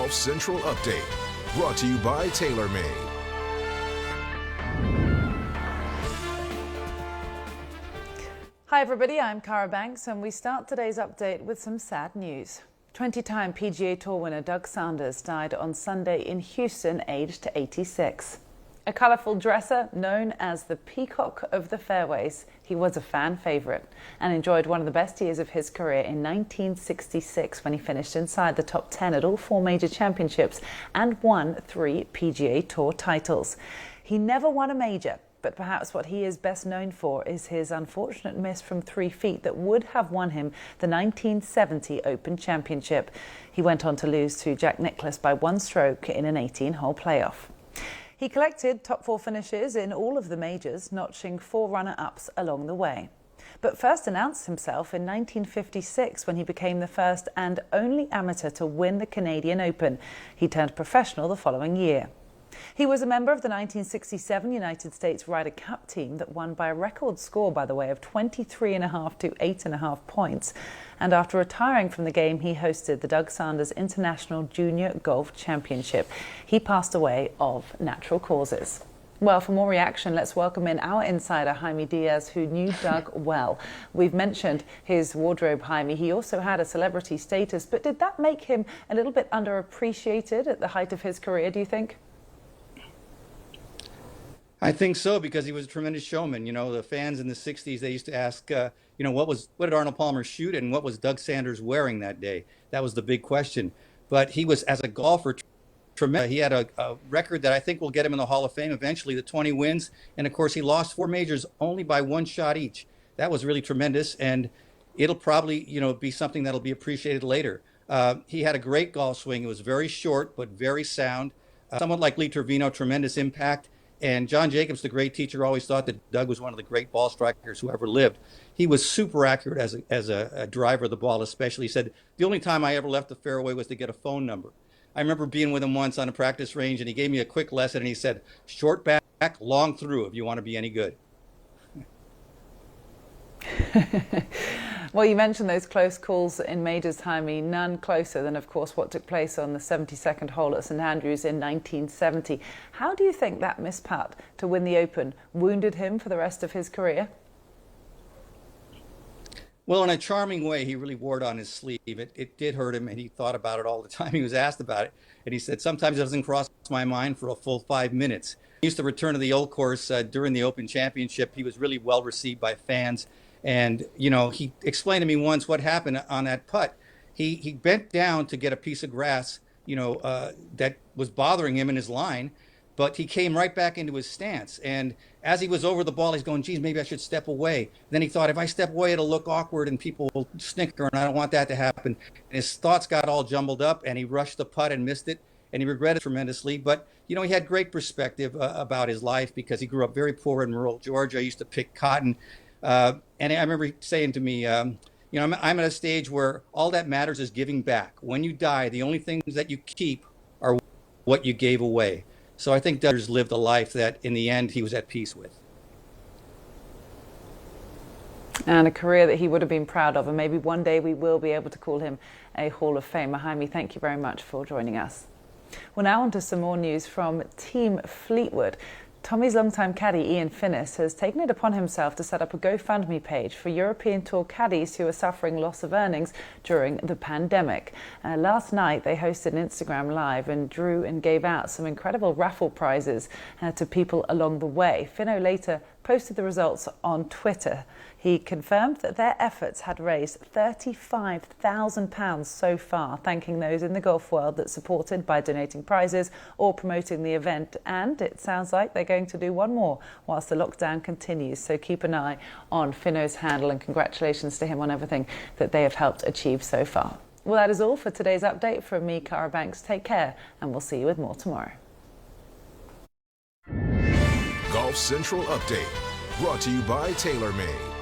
Golf Central Update, brought to you by TaylorMade. Hi everybody, I'm Cara Banks and we start today's update with some sad news. 20-time PGA Tour winner Doug Sanders died on Sunday in Houston, aged 86. A colourful dresser known as the Peacock of the Fairways, he was a fan favourite and enjoyed one of the best years of his career in 1966 when he finished inside the top 10 at all 4 major championships and won 3 PGA Tour titles. He never won a major, but perhaps what he is best known for is his unfortunate miss from 3 feet that would have won him the 1970 Open Championship. He went on to lose to Jack Nicklaus by 1 stroke in an 18-hole playoff. He collected top 4 finishes in all of the majors, notching 4 runner-ups along the way. But first announced himself in 1956 when he became the first and only amateur to win the Canadian Open. He turned professional the following year. He was a member of the 1967 United States Ryder Cup team that won by a record score, by the way, of 23.5 to 8.5 points. And after retiring from the game, he hosted the Doug Sanders International Junior Golf Championship. He passed away of natural causes. Well, for more reaction, let's welcome in our insider, Jaime Diaz, who knew Doug well. We've mentioned his wardrobe, Jaime. He also had a celebrity status, but did that make him a little bit underappreciated at the height of his career, do you think? I think so, because he was a tremendous showman. You know, the fans in the 60s, they used to ask, what did Arnold Palmer shoot and what was Doug Sanders wearing that day? That was the big question. But he was, as a golfer, tremendous. He had a record that I think will get him in the Hall of Fame eventually, the 20 wins. And of course, he lost 4 majors only by 1 shot each. That was really tremendous. And it'll probably, be something that'll be appreciated later. He had a great golf swing. It was very short, but very sound. Somewhat like Lee Trevino, tremendous impact. And John Jacobs, the great teacher, always thought that Doug was one of the great ball strikers who ever lived. He was super accurate as a driver of the ball, especially. He said, the only time I ever left the fairway was to get a phone number. I remember being with him once on a practice range, and he gave me a quick lesson, and he said, short back, long through if you want to be any good. Well, you mentioned those close calls in majors, Jaime. None closer than, of course, what took place on the 72nd hole at St Andrews in 1970. How do you think that missed putt to win the Open wounded him for the rest of his career? Well, in a charming way, he really wore it on his sleeve. It did hurt him, and he thought about it all the time. He was asked about it, and he said, sometimes it doesn't cross my mind for a full 5 minutes. He used to return to the old course during the Open Championship. He was really well received by fans. And, he explained to me once what happened on that putt. He bent down to get a piece of grass, that was bothering him in his line, but he came right back into his stance. And as he was over the ball, he's going, geez, maybe I should step away. Then he thought, if I step away, it'll look awkward and people will snicker, and I don't want that to happen. And his thoughts got all jumbled up, and he rushed the putt and missed it, and he regretted it tremendously. But, he had great perspective about his life, because he grew up very poor in rural Georgia. He used to pick cotton. And I remember saying to me, I'm at a stage where all that matters is giving back. When you die, the only things that you keep are what you gave away. So I think Doug lived a life that in the end he was at peace with. And a career that he would have been proud of. And maybe one day we will be able to call him a Hall of Famer. Jaime, thank you very much for joining us. Well, now on to some more news from Team Fleetwood. Tommy's longtime caddy Ian Finnis has taken it upon himself to set up a GoFundMe page for European Tour caddies who are suffering loss of earnings during the pandemic. Last night they hosted an Instagram Live and drew and gave out some incredible raffle prizes to people along the way. Finno later posted the results on Twitter. He confirmed that their efforts had raised £35,000 so far, thanking those in the golf world that supported by donating prizes or promoting the event. And it sounds like they're going to do one more whilst the lockdown continues. So keep an eye on Finno's handle, and congratulations to him on everything that they have helped achieve so far. Well, that is all for today's update from me, Cara Banks. Take care, and we'll see you with more tomorrow. Golf Central Update, brought to you by TaylorMade.